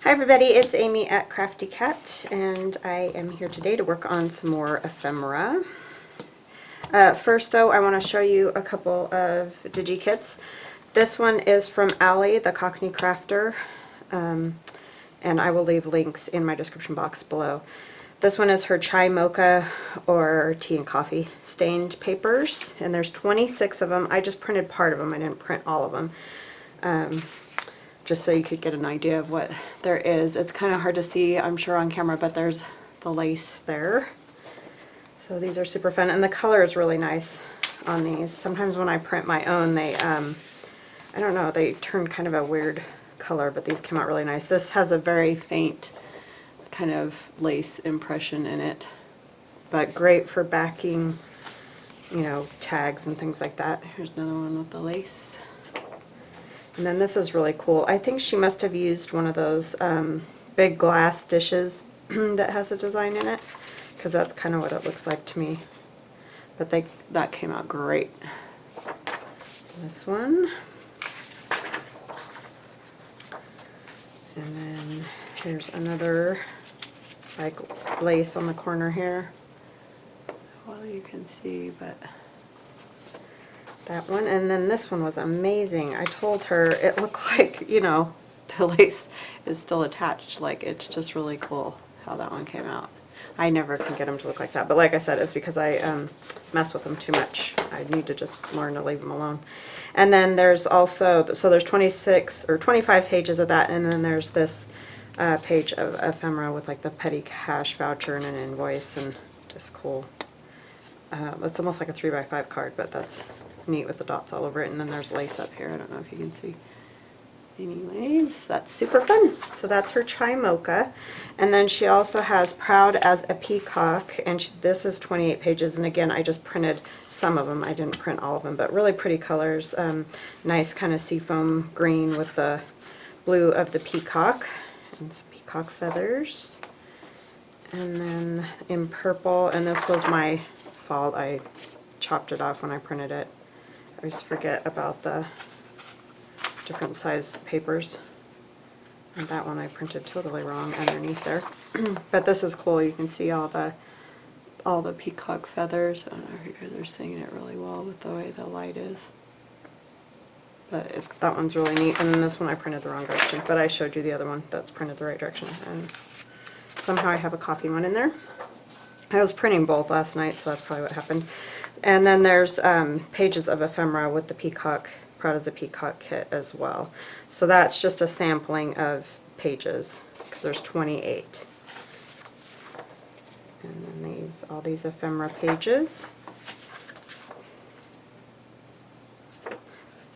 Hi everybody, it's Amy at Crafty Cat, and I am here today to work on some more ephemera. First though, I want to show you a couple of digi kits. This one is from Allie, the Cockney Crafter, and I will leave links in my description box below. This one is her chai mocha or tea and coffee stained papers, and there's 26 of them. I just printed part of them, I didn't print all of them. Just so you could get an idea of what there is. It's kind of hard to see, I'm sure, on camera, but there's the lace there. So these are super fun, and the color is really nice on these. Sometimes when I print my own, they, I don't know, they turn kind of a weird color, but these came out really nice. This has a very faint kind of lace impression in it, but great for backing, you know, tags and things like that. Here's another one with the lace. And then this is really cool. I think she must have used one of those big glass dishes that has a design in it, because that's kind of what it looks like to me. But that came out great. This one. And then here's another like lace on the corner here. Well, you can see, but that one. And then this one was amazing. I told her it looked like, you know, the lace is still attached. Like, it's just really cool how that one came out. I never can get them to look like that, but like I said, it's because I mess with them too much. I need to just learn to leave them alone. And then there's also, so there's 26 or 25 pages of that, and then there's this page of ephemera with like the petty cash voucher and an invoice and this cool, it's almost like a 3x5 card, but that's neat with the dots all over it. And then there's lace up here. I don't know if you can see. Anyways, that's super fun. So that's her chai mocha. And then she also has Proud as a Peacock, and this is 28 pages. And again, I just printed some of them. I didn't print all of them, but really pretty colors. Nice kind of seafoam green with the blue of the peacock and some peacock feathers. And then in purple, and this was my fault. I chopped it off when I printed it. I just forget about the different size papers. And that one I printed totally wrong underneath there. But this is cool. You can see all the peacock feathers. I don't know if you guys are seeing it really well with the way the light is. But that one's really neat. And then this one I printed the wrong direction, but I showed you the other one that's printed the right direction. And somehow I have a coffee one in there. I was printing both last night, so that's probably what happened. And then there's pages of ephemera with the peacock, Proud as a Peacock kit as well. So that's just a sampling of pages, because there's 28. And then all these ephemera pages.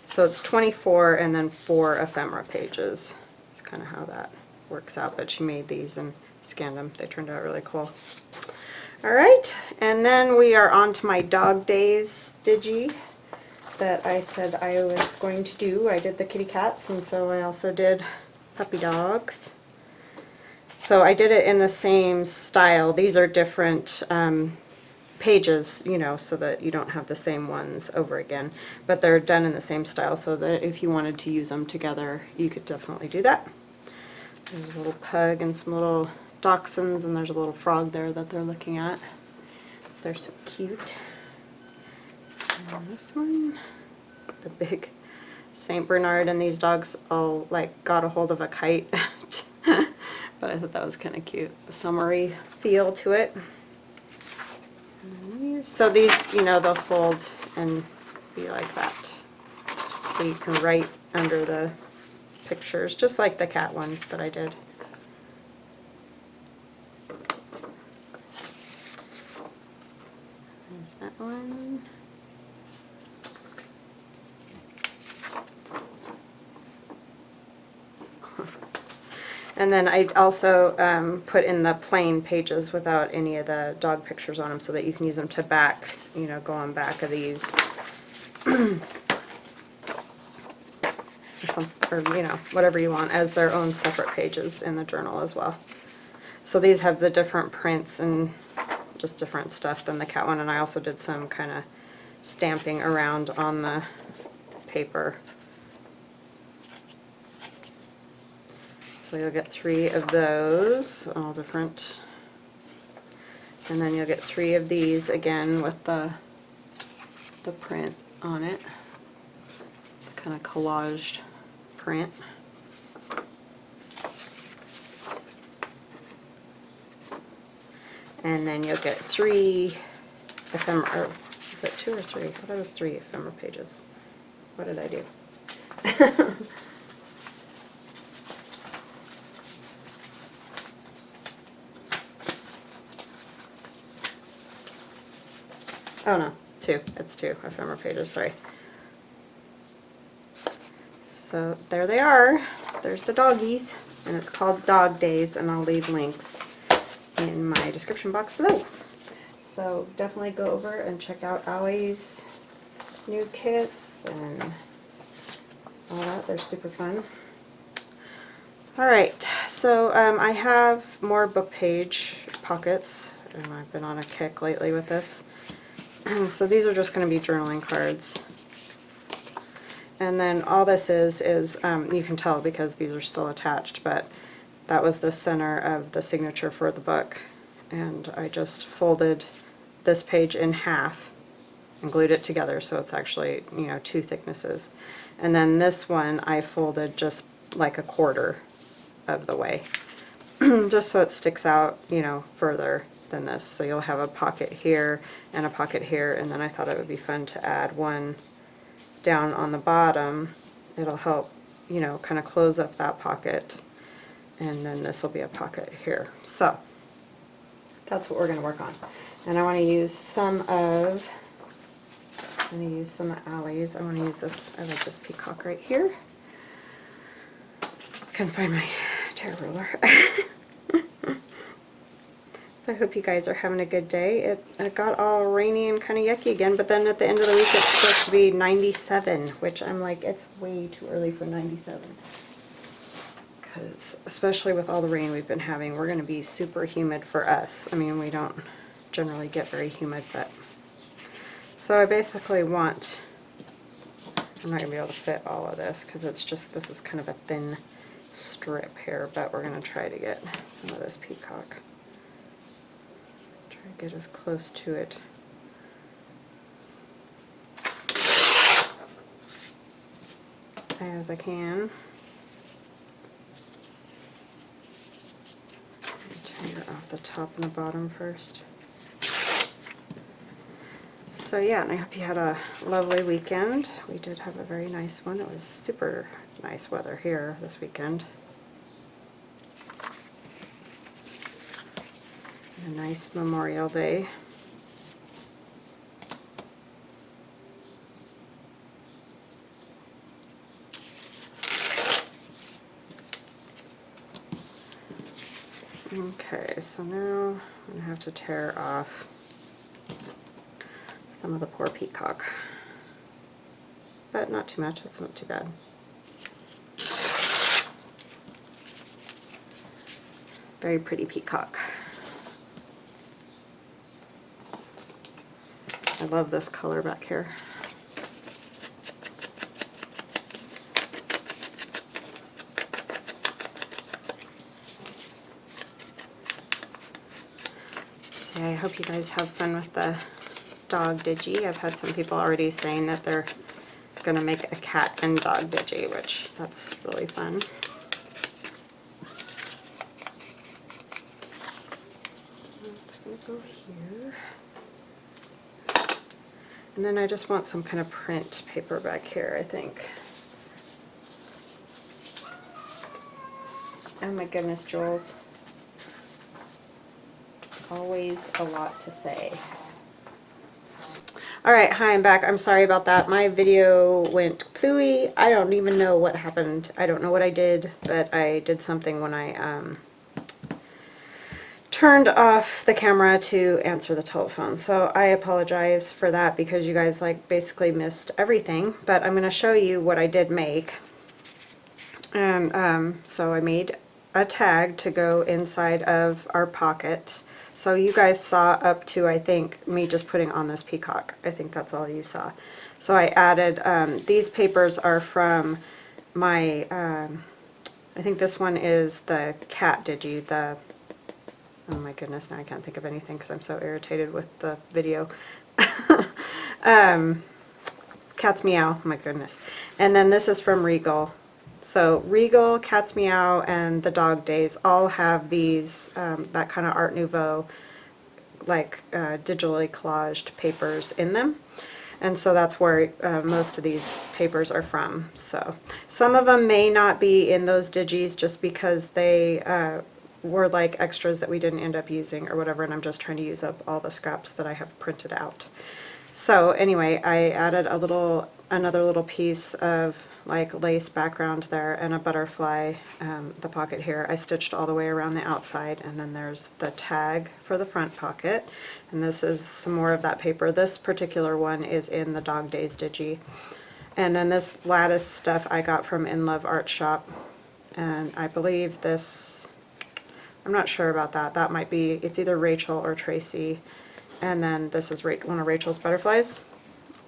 So it's 24 and then 4 ephemera pages. It's kind of how that works out, but she made these and scanned them. They turned out really cool. Alright, and then we are on to my Dog Days digi that I said I was going to do. I did the kitty cats, and so I also did puppy dogs. So I did it in the same style. These are different pages, you know, so that you don't have the same ones over again. But they're done in the same style, so that if you wanted to use them together, you could definitely do that. There's a little pug and some little dachshunds, and there's a little frog there that they're looking at. They're so cute. And this one, the big Saint Bernard, and these dogs all like got a hold of a kite. But I thought that was kind of cute. A summery feel to it. So these, you know, they'll fold and be like that. So you can write under the pictures, just like the cat one that I did. There's that one. And then I also put in the plain pages without any of the dog pictures on them, so that you can use them to back, you know, go on back of these. or you know, whatever you want, as their own separate pages in the journal as well. So these have the different prints and just different stuff than the cat one, and I also did some kind of stamping around on the paper. So you'll get 3 of those, all different. And then you'll get 3 of these again with the print on it, kind of collaged print. And then you'll get 3 ephemera, is it 2 or 3? I thought it was 3 ephemera pages. What did I do? Oh no, 2. It's 2 ephemera pages, sorry. So there they are. There's the doggies. And it's called Dog Days, and I'll leave links in my description box below. So definitely go over and check out Allie's new kits and all that. They're super fun. Alright, so I have more book page pockets, and I've been on a kick lately with this. So these are just going to be journaling cards. And then all this is you can tell because these are still attached, but that was the center of the signature for the book. And I just folded this page in half and glued it together, so it's actually, you know, 2 thicknesses. And then this one I folded just like a quarter of the way, just so it sticks out, you know, further than this. So you'll have a pocket here and a pocket here, and then I thought it would be fun to add one down on the bottom. It'll help, you know, kind of close up that pocket, and then this will be a pocket here. So that's what we're going to work on. And I want to use some of Allie's. I want to use this, I like this Peacock right here. Couldn't find my tear ruler. So I hope you guys are having a good day. It got all rainy and kind of yucky again, but then at the end of the week it's supposed to be 97, which I'm like, it's way too early for 97. Because especially with all the rain we've been having, we're going to be super humid for us. I mean, we don't generally get very humid, but... So I basically want... I'm not going to be able to fit all of this because it's just, this is kind of a thin strip here, but we're going to try to get some of this Peacock. Get as close to it as I can. Tear off the top and the bottom first. So yeah, and I hope you had a lovely weekend. We did have a very nice one. It was super nice weather here this weekend. A nice Memorial Day. Okay, so now I'm going to have to tear off some of the poor Peacock. But not too much, it's not too bad. Very pretty Peacock. I love this color back here. So I hope you guys have fun with the dog digi. I've had some people already saying that they're going to make a cat and dog digi, which that's really fun. It's going to go here. And then I just want some kind of print paper back here, I think. Oh my goodness, Jules. Always a lot to say. Alright, hi, I'm back. I'm sorry about that. My video went plooey. I don't even know what happened. I don't know what I did, but I did something when I turned off the camera to answer the telephone. So I apologize for that because you guys like basically missed everything, but I'm going to show you what I did make. And so I made a tag to go inside of our pocket. So you guys saw up to, I think, me just putting on this Peacock. I think that's all you saw. So I added, these papers are from my I think this one is the cat digi, the, oh my goodness, now I can't think of anything because I'm so irritated with the video. Cat's Meow, oh my goodness. And then this is from Regal. So Regal, Cat's Meow, and the Dog Days all have these, that kind of Art Nouveau, like digitally collaged papers in them. And so that's where most of these papers are from. So some of them may not be in those digis just because they were like extras that we didn't end up using or whatever, and I'm just trying to use up all the scraps that I have printed out. So anyway, I added another little piece of like lace background there and a butterfly, the pocket here. I stitched all the way around the outside, and then there's the tag for the front pocket. And this is some more of that paper. This particular one is in the Dog Days digi. And then this lattice stuff I got from In Love Art Shop. And I believe this, I'm not sure about that. That might be, it's either Rachel or Tracy. And then this is one of Rachel's butterflies.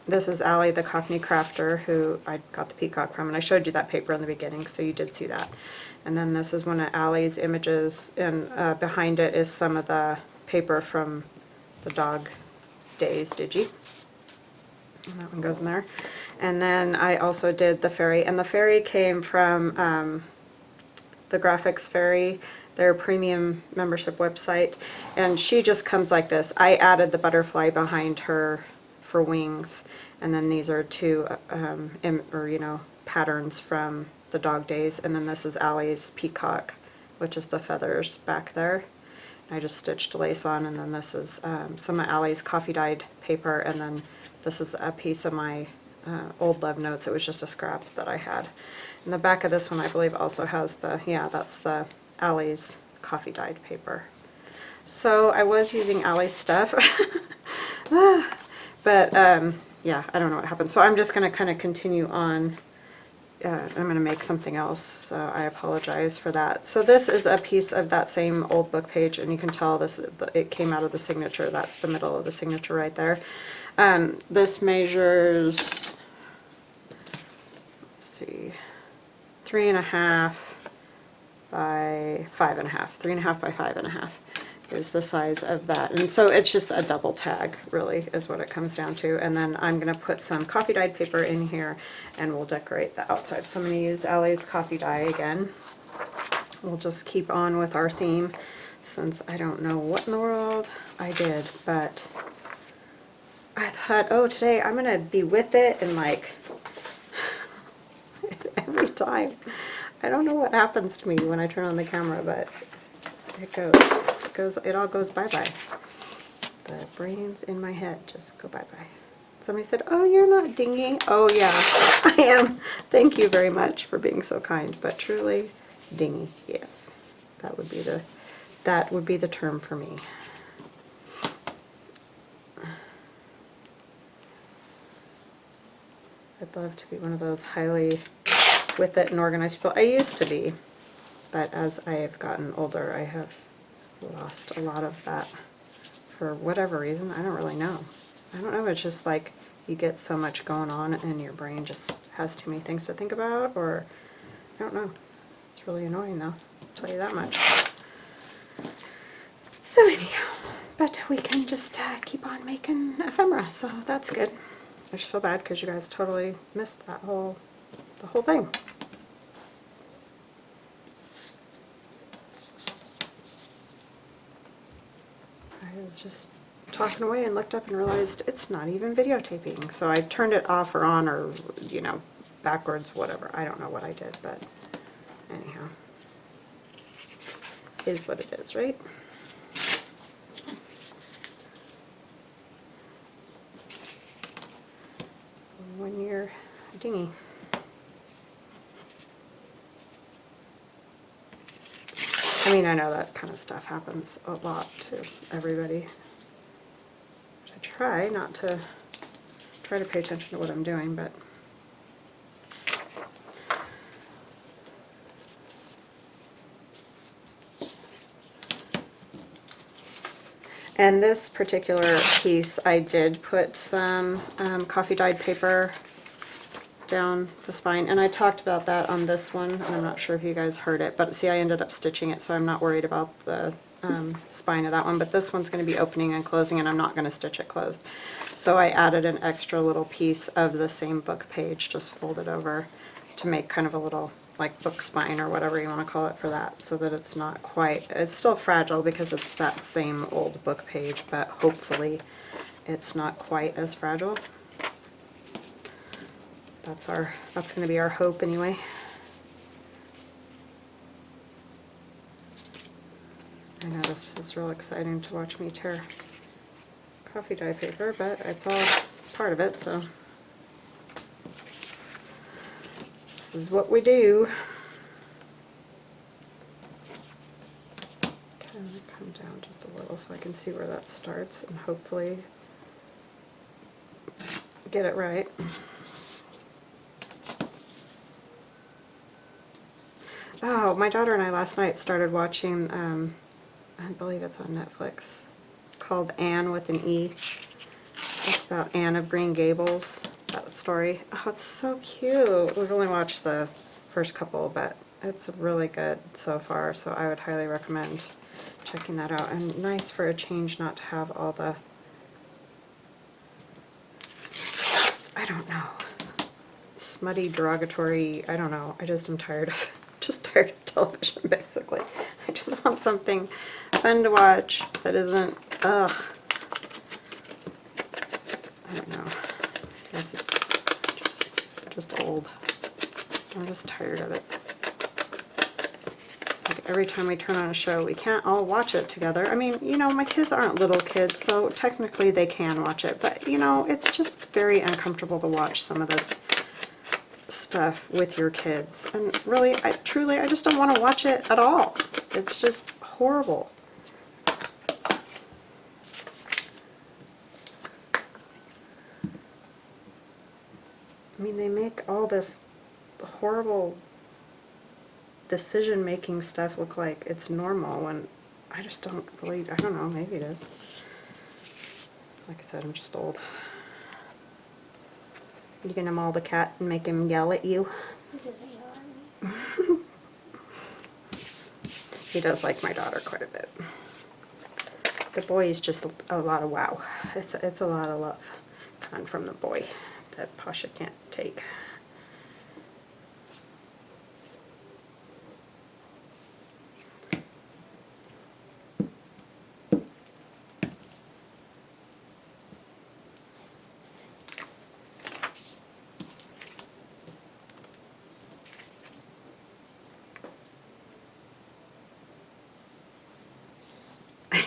This is Allie, the Cockney Crafter, who I got the Peacock from, and I showed you that paper in the beginning, so you did see that. And then this is one of Allie's images, and behind it is some of the paper from the Dog Days digi. And that one goes in there. And then I also did the fairy, and the fairy came from the Graphics Fairy, their premium membership website, and she just comes like this. I added the butterfly behind her for wings, and then these are two patterns from the Dog Days, and then this is Allie's Peacock, which is the feathers back there. I just stitched lace on, and then this is some of Allie's coffee dyed paper, and then this is a piece of my old love notes. It was just a scrap that I had. And the back of this one I believe also has the, yeah, that's the Allie's coffee dyed paper. So I was using Allie's stuff. But yeah, I don't know what happened. So I'm just going to kind of continue on. I'm going to make something else, so I apologize for that. So this is a piece of that same old book page, and you can tell this, it came out of the signature. That's the middle of the signature right there. This measures, let's see, 3.5 by 5.5. 3.5 by 5.5 is the size of that. And so it's just a double tag, really, is what it comes down to. And then I'm going to put some coffee dyed paper in here, and we'll decorate the outside. So I'm going to use Allie's coffee dye again. We'll just keep on with our theme, since I don't know what in the world I did, but I thought, oh, today I'm going to be with it, and like every time. I don't know what happens to me when I turn on the camera, but it all goes bye-bye. The brains in my head just go bye-bye. Somebody said, oh, you're not dingy. Oh yeah, I am. Thank you very much for being so kind, but truly dingy, yes. That would be the term for me. I'd love to be one of those highly with it and organized people. I used to be, but as I have gotten older, I have lost a lot of that for whatever reason. I don't really know. I don't know, it's just like you get so much going on and your brain just has too many things to think about, or I don't know. It's really annoying though, I'll tell you that much. So anyhow, but we can just keep on making ephemera, so that's good. I just feel bad because you guys totally missed the whole thing. I was just talking away and looked up and realized it's not even videotaping. So I turned it off or on, or, you know, backwards, whatever. I don't know what I did, but anyhow, is what it is, right? When you're dingy. I mean, I know that kind of stuff happens a lot to everybody. I try to pay attention to what I'm doing, but and this particular piece, I did put some coffee dyed paper down the spine, and I talked about that on this one, and I'm not sure if you guys heard it, but see, I ended up stitching it, so I'm not worried about the spine of that one, but this one's going to be opening and closing, and I'm not going to stitch it closed. So I added an extra little piece of the same book page, just folded over to make kind of a little like book spine or whatever you want to call it for that, so that it's not quite, it's still fragile because it's that same old book page, but hopefully it's not quite as fragile. That's going to be our hope anyway. I know this is real exciting to watch me tear coffee dye paper, but it's all part of it, so this is what we do. Can I come down just a little so I can see where that starts and hopefully get it right. Oh, my daughter and I last night started watching, I believe it's on Netflix, called Anne with an E. It's about Anne of Green Gables, that story. Oh, it's so cute. We've only watched the first couple, but it's really good so far, so I would highly recommend checking that out. And nice for a change not to have all the, I don't know, smutty, derogatory, I don't know. I just am tired of television, basically. I just want something fun to watch that isn't, ugh. I don't know. I guess it's just old. I'm just tired of it. Like every time we turn on a show, we can't all watch it together. I mean, you know, my kids aren't little kids, so technically they can watch it, but you know, it's just very uncomfortable to watch some of this stuff with your kids, and really, I just don't want to watch it at all. It's just horrible. I mean, they make all this horrible decision-making stuff look like it's normal when I just don't really, I don't know, maybe it is. Like I said, I'm just old. You gonna maul the cat and make him yell at you? He doesn't yell at me. He does like my daughter quite a bit. The boy is just a lot of wow. It's a lot of love coming from the boy that Pasha can't take.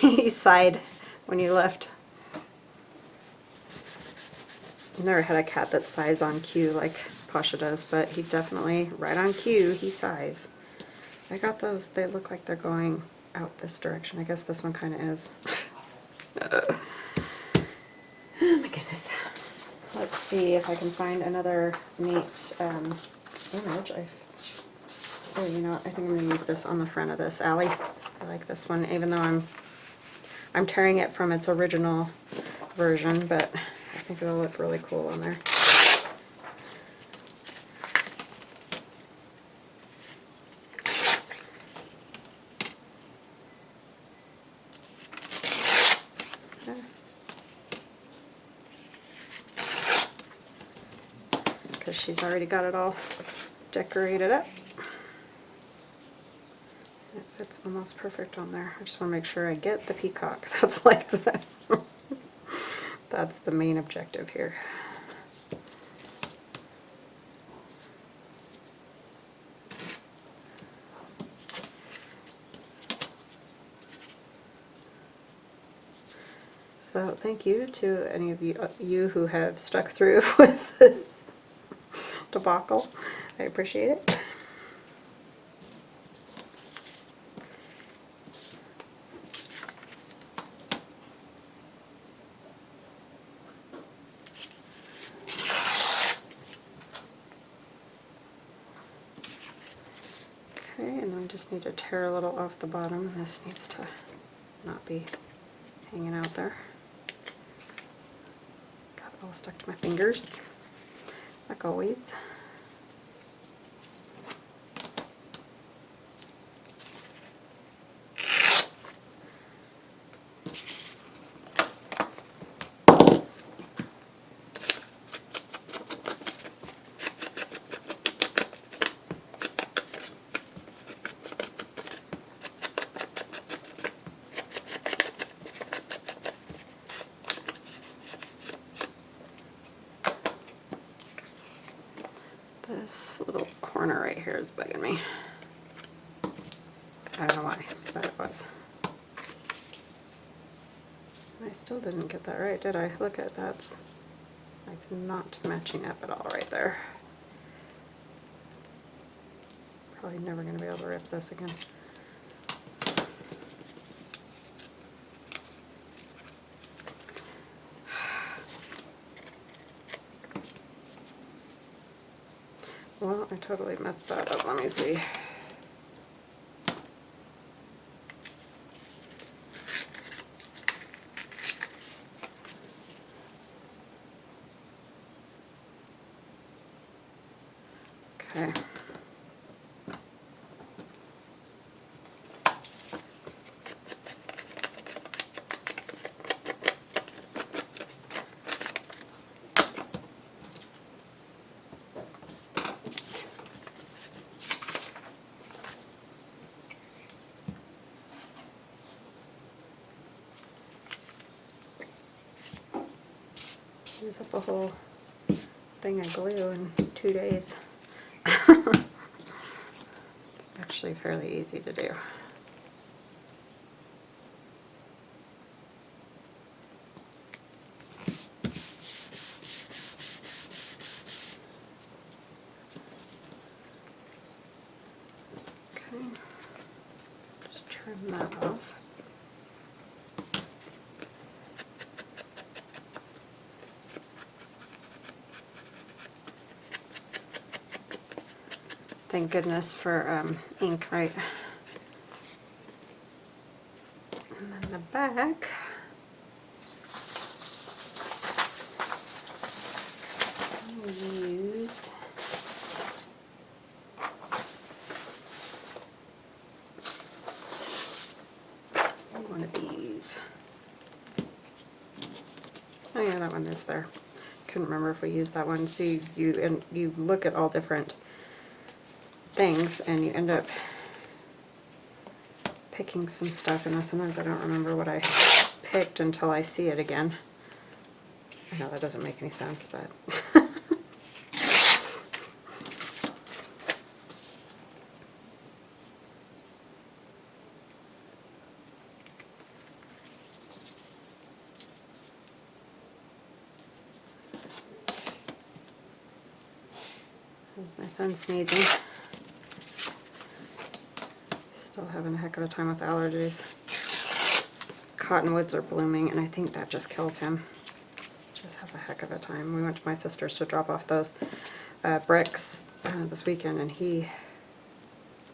He sighed when you left. I've never had a cat that sighs on cue like Pasha does, but he definitely, right on cue, he sighs. I got those, they look like they're going out this direction. I guess this one kind of is. Oh my goodness. Let's see if I can find another neat image. Oh, you know what? I think I'm going to use this on the front of this. Allie, I like this one, even though I'm tearing it from its original version, but I think it'll look really cool on there. Because she's already got it all decorated up. It fits almost perfect on there. I just want to make sure I get the peacock. That's like that's the main objective here. So thank you to any of you who have stuck through with this debacle. I appreciate it. Okay, and then I just need to tear a little off the bottom. This needs to not be hanging out there. Got it all stuck to my fingers, like always. here is bugging me. I don't know why, but it was. I still didn't get that right, did I? Look at that's like not matching up at all right there. Probably never going to be able to rip this again. Well, I totally messed that up. Let me see. Okay. Use up a whole thing of glue in 2 days. It's actually fairly easy to do. Okay, just trim that off. Thank goodness for ink, right? And then the back. I'm gonna use one of these. Oh yeah, that one is there. Couldn't remember if we used that one. See, you look at all different things and you end up picking some stuff, and sometimes I don't remember what I picked until I see it again. I know that doesn't make any sense, but my son's sneezing. Still having a heck of a time with allergies. Cottonwoods are blooming, and I think that just kills him. Just has a heck of a time. We went to my sister's to drop off those bricks this weekend, and he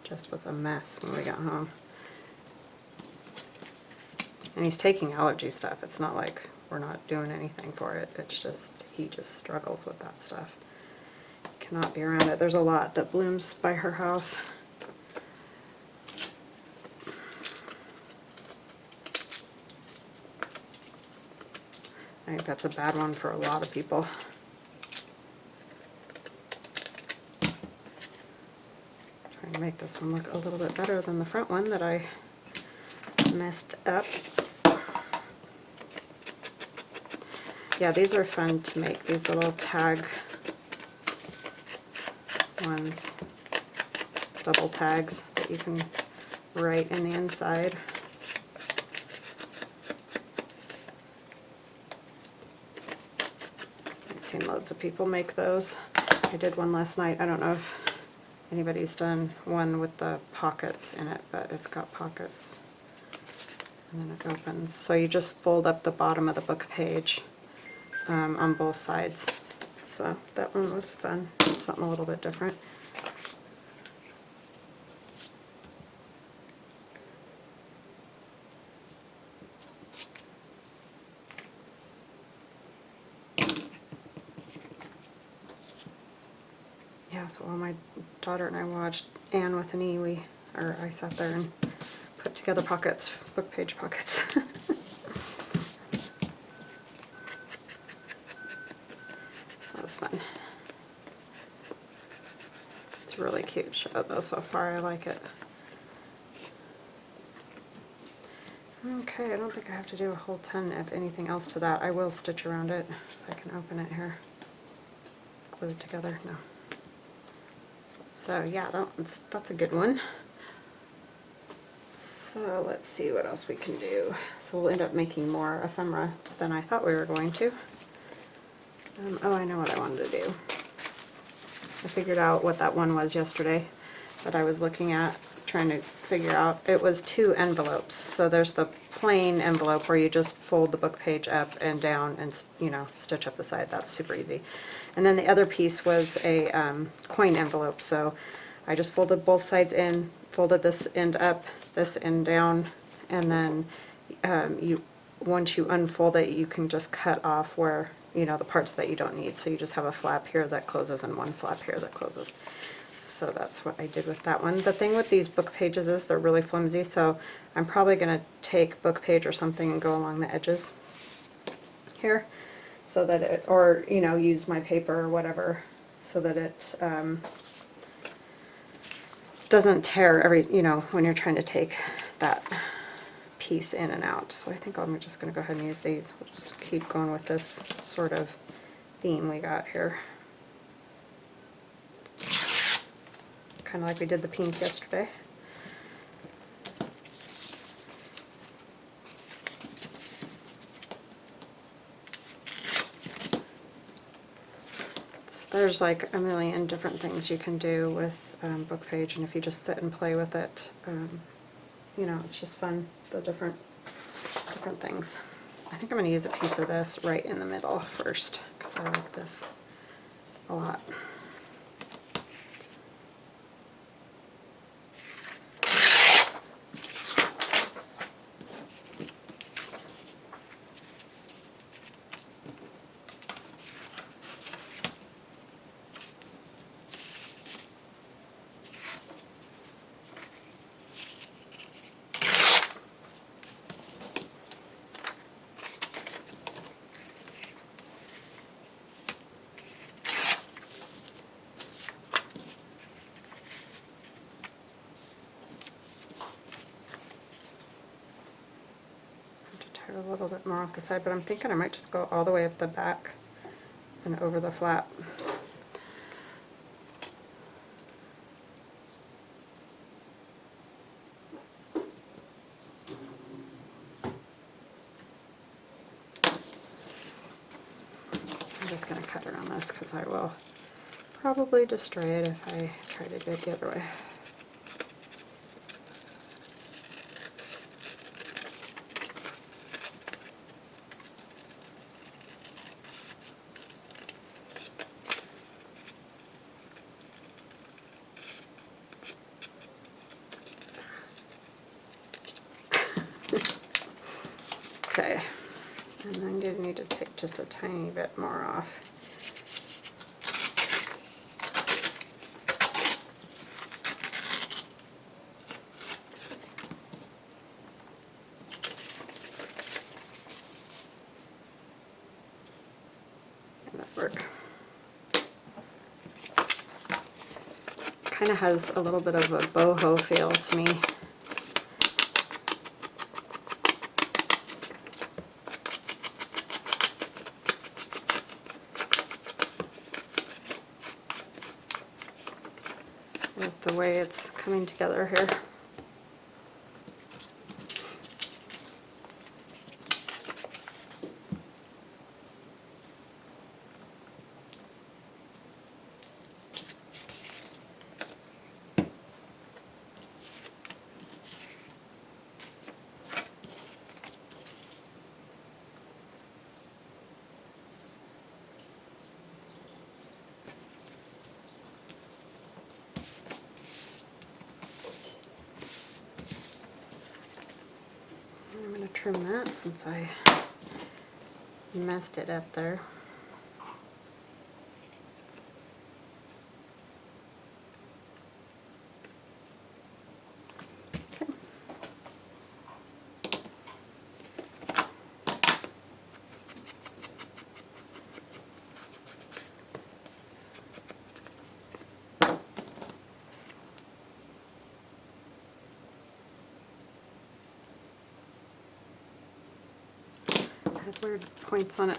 just was a mess when we got home. And he's taking allergy stuff. It's not like we're not doing anything for it. It's just, he just struggles with that stuff. Cannot be around it. There's a lot that blooms by her house. I think that's a bad one for a lot of people. Trying to make this one look a little bit better than the front one that I messed up. Yeah, these are fun to make, these little tag ones, double tags that you can write in the inside. I've seen loads of people make those. I did one last night. I don't know if anybody's done one with the pockets in it, but it's got pockets. And then it opens. So you just fold up the bottom of the book page on both sides. So that one was fun, something a little bit different. Yeah, so while my daughter and I watched Anne with an E, I sat there and put together pockets, book page pockets. That was fun. It's really cute show though so far. I like it. Okay, I don't think I have to do a whole ton of anything else to that. I will stitch around it if I can open it here. Glue it together. No. Let's So yeah, that's a good one. So let's see what else we can do. So we'll end up making more ephemera than I thought we were going to. Oh, I know what I wanted to do. I figured out what that one was yesterday that I was looking at, trying to figure out. It was 2 envelopes. So there's the plain envelope where you just fold the book page up and down and, you know, stitch up the side. That's super easy. And then the other piece was a coin envelope. So I just folded both sides in, folded this end up, this end down, and then once you unfold it, you can just cut off where, you know, the parts that you don't need. So you just have a flap here that closes and one flap here that closes. So that's what I did with that one. The thing with these book pages is they're really flimsy, so I'm probably going to take book page or something and go along the edges here, so that it, or, you know, use my paper or whatever, so that it doesn't tear every, you know, when you're trying to take that piece in and out. So I think I'm just going to go ahead and use these. We'll just keep going with this sort of theme we got here. Kind of like we did the pink yesterday. There's like a million different things you can do with book page, and if you just sit and play with it, you know, it's just fun, the different things. I think I'm going to use a piece of this right in the middle first, because I like this a lot. A little bit more off the side, but I'm thinking I might just go all the way up the back and over the flap. I'm just going to cut around this because I will probably destroy it if I try to do it the other way. Okay, and I'm going to need to take just a tiny bit more off. And that work. Kind of has a little bit of a boho feel to me. With the way it's coming together here. I'm going to trim that since I messed it up there. Okay. Had weird points on it.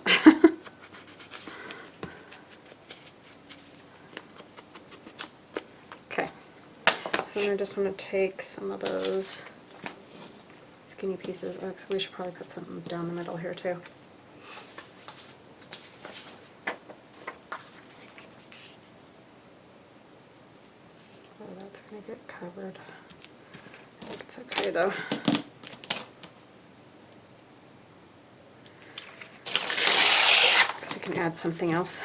Okay, then I just want to take some of those skinny pieces. Oh, we should probably put some down the middle here too. Oh, that's going to get covered. I think it's okay though. I can add something else.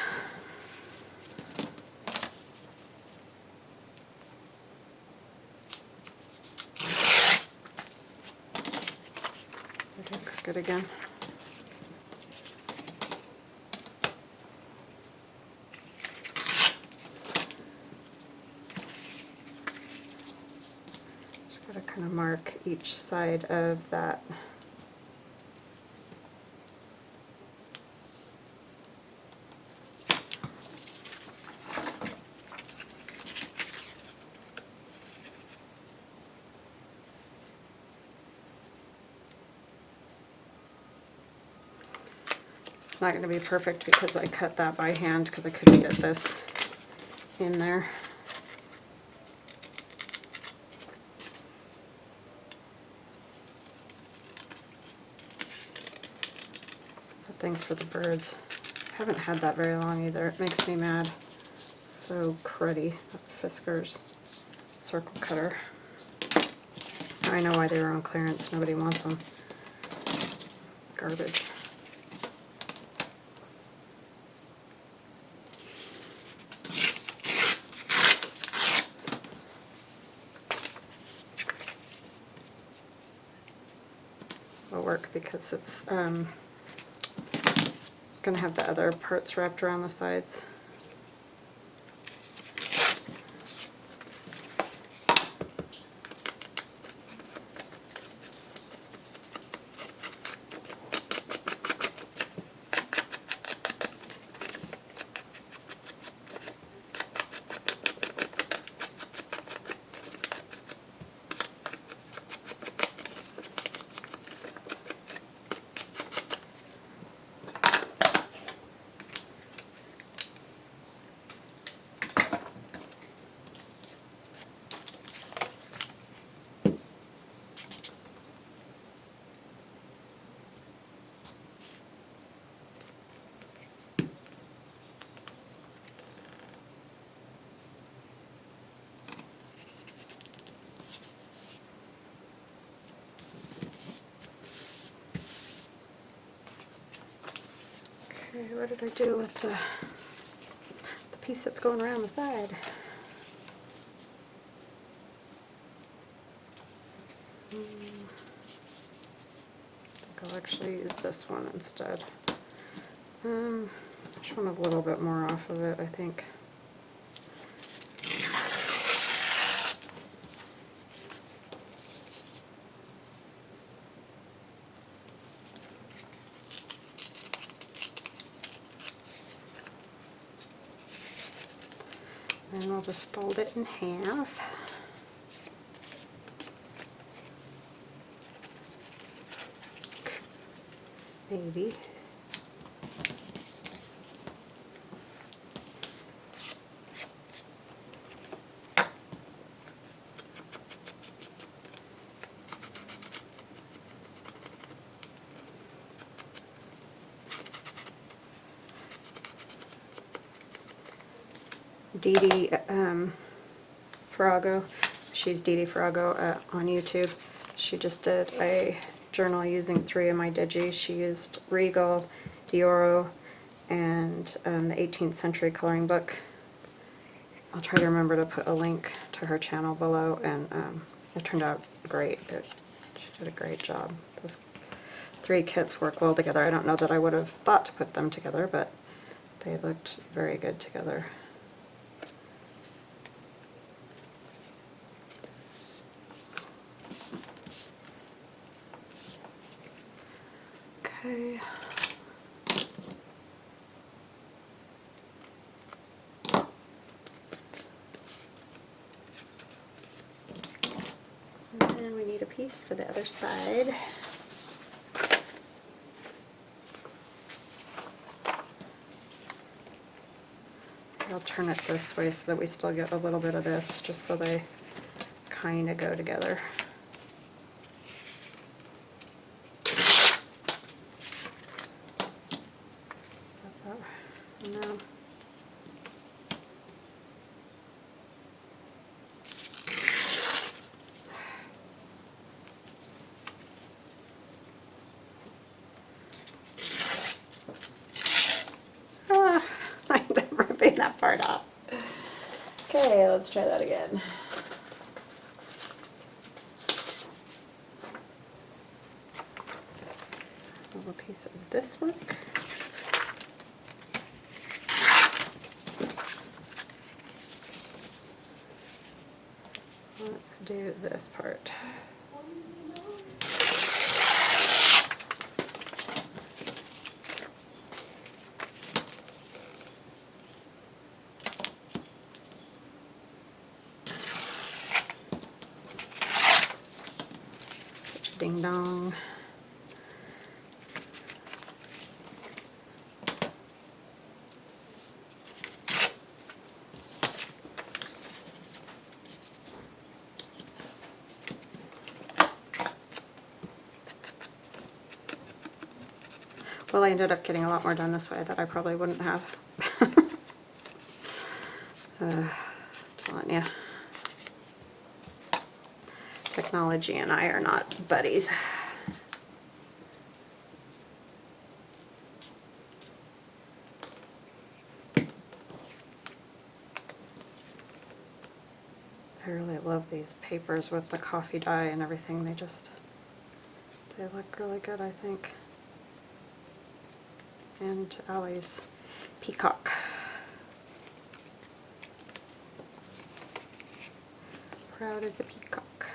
I did cook it again. Just gotta kind of mark each side of that. It's not going to be perfect because I cut that by hand because I couldn't get this in there. But thanks for the birds. I haven't had that very long either. It makes me mad. So cruddy. Fisker's circle cutter. Now I know why they were on clearance. Nobody wants them. Garbage. Will work because it's gonna have the other parts wrapped around the sides. Okay, what did I do with the piece that's going around the side? I think I'll actually use this one instead. I just want a little bit more off of it, I think. And I'll just fold it in half. Maybe. DeeDee Farago, she's DeeDee Farago on YouTube. She just did a journal using 3 of my digis. She used Regal, Dioro, and the 18th century coloring book. I'll try to remember to put a link to her channel below, and it turned out great. She did a great job. Those 3 kits work well together. I don't know that I would have thought to put them together, but they looked very good together. Okay. And then we need a piece for the other side. I'll turn it this way so that we still get a little bit of this, just so they kind of go together. No. Ah, I'm ripping that part off. Okay, let's try that again. A little piece of this work. Let's do this part. Such a ding dong. Well, I ended up getting a lot more done this way that I probably wouldn't have. Telling you. Technology and I are not buddies. I really love these papers with the coffee dye and everything. They look really good, I think. And Allie's Peacock. Proud as a peacock.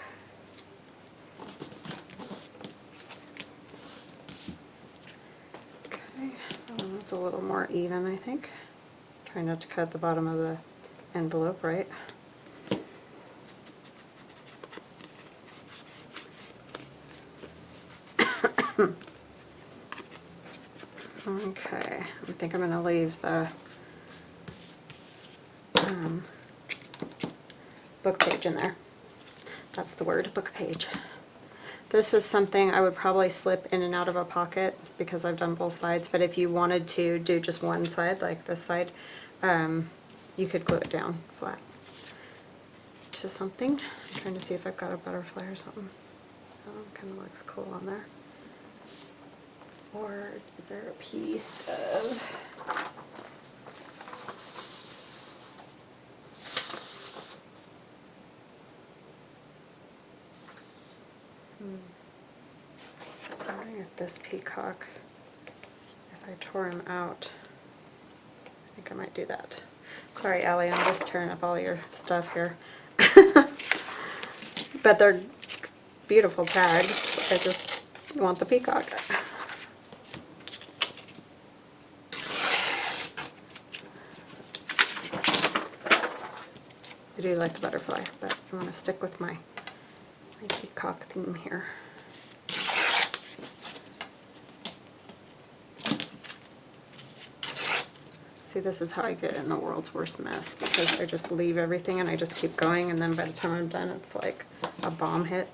Okay, that one's a little more even, I think. Try not to cut the bottom of the envelope, right? Okay, I think I'm going to leave the book page in there. That's the word, book page. This is something I would probably slip in and out of a pocket because I've done both sides, but if you wanted to do just one side, like this side, you could glue it down flat to something. I'm trying to see if I've got a butterfly or something. Oh, kind of looks cool on there. Or is there a piece of I'm wondering if this peacock, if I tore him out, I think I might do that. Sorry, Allie, I'm just tearing up all your stuff here. But they're beautiful tags. I just want the peacock. I do like the butterfly, but I want to stick with my peacock theme here. See, this is how I get in the world's worst mess, because I just leave everything and I just keep going, and then by the time I'm done, it's like a bomb hit.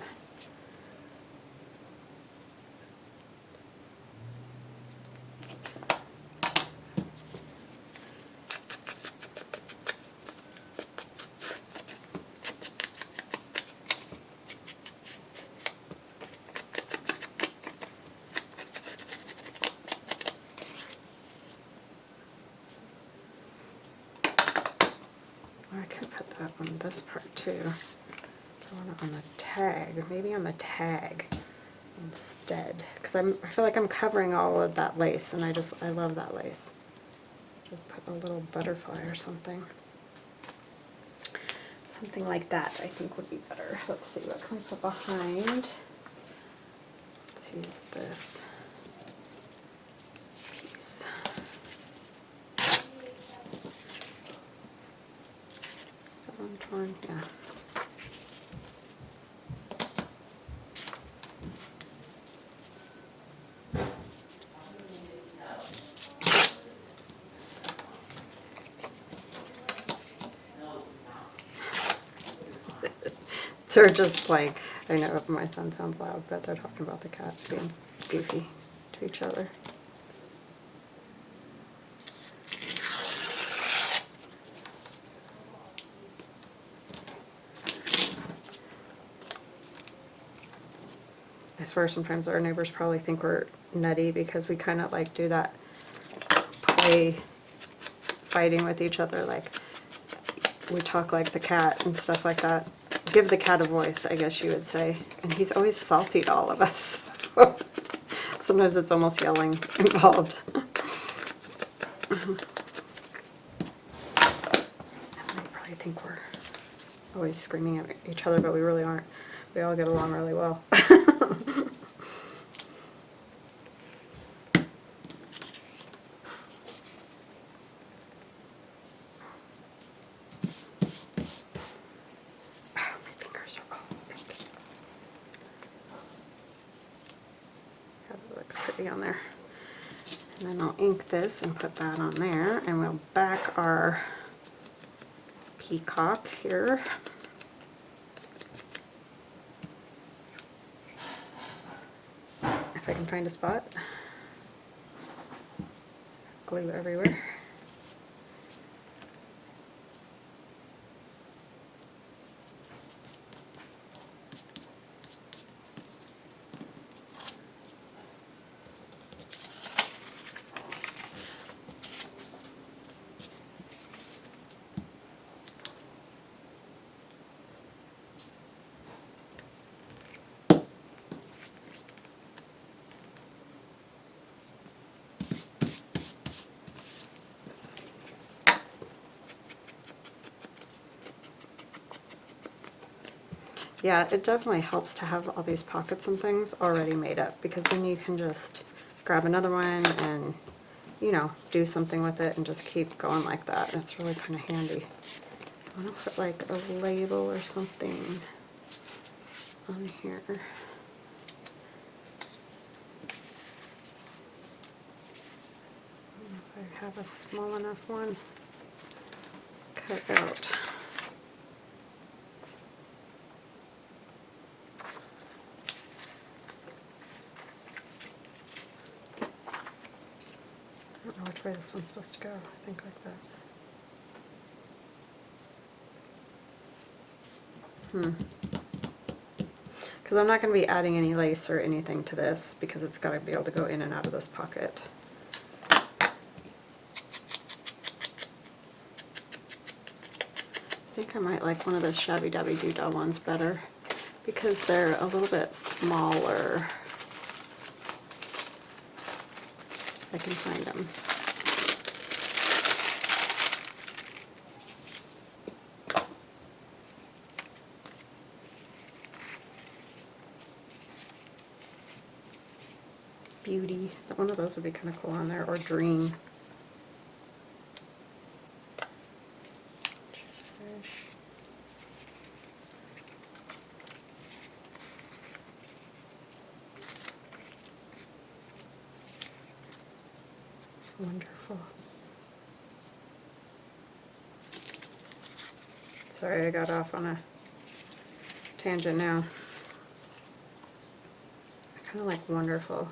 I could put that on this part too. I want it on the tag, maybe on the tag instead, because I feel like I'm covering all of that lace, and I love that lace. Just put a little butterfly or something. Something like that I think would be better. Let's see, what can we put behind? Let's use this piece. Is that one torn? Yeah. They're just playing. I know my son sounds loud, but they're talking about the cat being goofy to each other. I swear sometimes our neighbors probably think we're nutty because we kind of like do that play fighting with each other, like we talk like the cat and stuff like that. Give the cat a voice, I guess you would say. And he's always salty to all of us. Sometimes it's almost yelling involved. And they probably think we're always screaming at each other, but we really aren't. We all get along really well. On there. And then I'll ink this and put that on there, and we'll back our peacock here. If I can find a spot. Glue everywhere. Yeah, it definitely helps to have all these pockets and things already made up, because then you can just grab another one and, you know, do something with it and just keep going like that. It's really kind of handy. I want to put like a label or something on here. I don't know if I have a small enough one cut out. I don't know which way this one's supposed to go. I think like that. Because I'm not going to be adding any lace or anything to this, because it's got to be able to go in and out of this pocket. I think I might like one of the Shabby Dabby Doodah ones better, because they're a little bit smaller. I can find them. Beauty. One of those would be kind of cool on there, or Dream. Cherish. Wonderful. Sorry, I got off on a tangent now. I kind of like wonderful.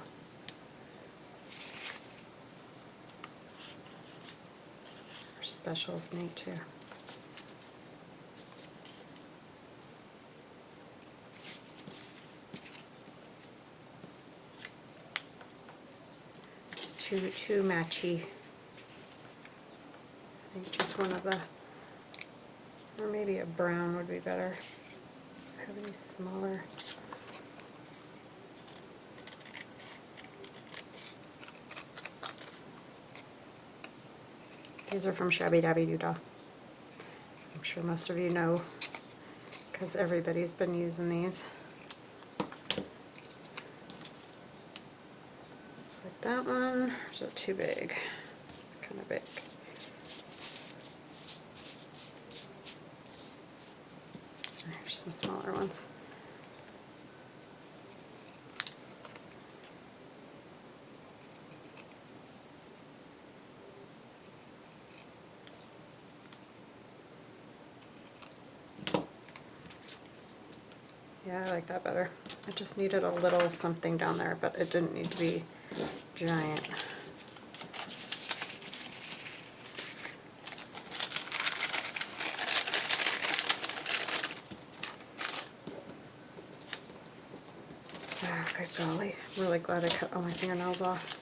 Our specials neat too. It's too matchy. I think just one of the, or maybe a brown would be better. Have any smaller? These are from Shabby Dabby Doodah. I'm sure most of you know, because everybody's been using these. Like that one, or is it too big? It's kind of big. There's some smaller ones. Yeah, I like that better. I just needed a little something down there, but it didn't need to be giant. Ah, good golly. I'm really glad I cut all my fingernails off.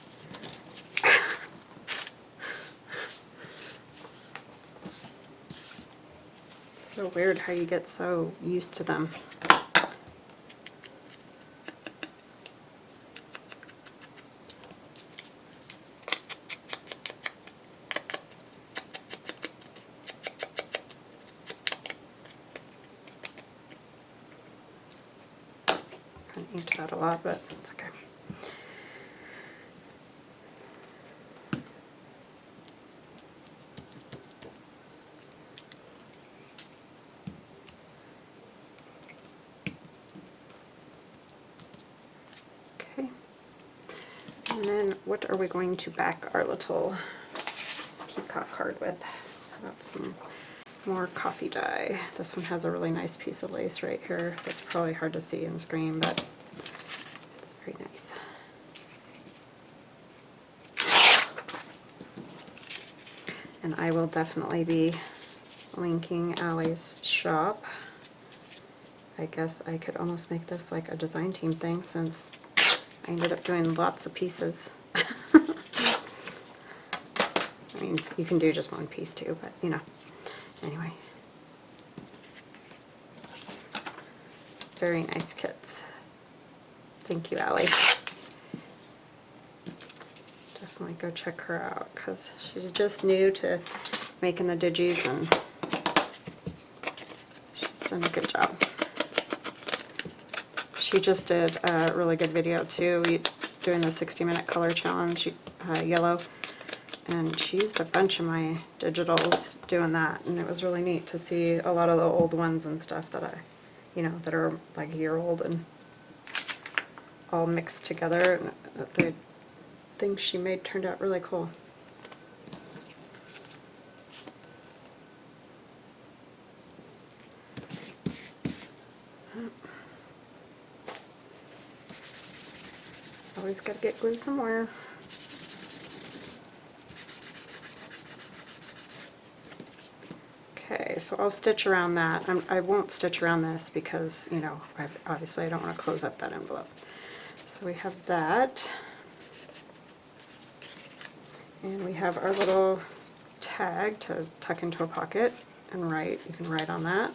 So weird how you get so used to them. I inked that a lot, but it's okay. Okay. And then what are we going to back our little Peacock card with? Got some more coffee dye. This one has a really nice piece of lace right here. That's probably hard to see in the screen, but it's very nice. And I will definitely be linking Allie's shop. I guess I could almost make this like a design team thing since I ended up doing lots of pieces. I mean, you can do just one piece too, but you know, anyway. Very nice kits. Thank you, Allie. Definitely go check her out because she's just new to making the digis and she's done a good job. She just did a really good video too, doing the 60-minute color challenge, yellow, and she used a bunch of my digitals doing that, and it was really neat to see a lot of the old ones and stuff that that are like a year old and all mixed together. And the things she made turned out really cool. Always gotta get glue somewhere. Okay, so I'll stitch around that. I won't stitch around this because, you know, obviously I don't want to close up that envelope. So we have that. And we have our little tag to tuck into a pocket and write. You can write on that.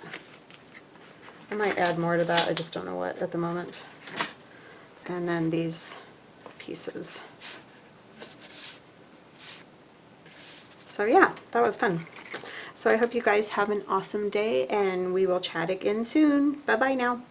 I might add more to that, I just don't know what at the moment. And then these pieces. So yeah, that was fun. So I hope you guys have an awesome day and we will chat again soon. Bye bye now.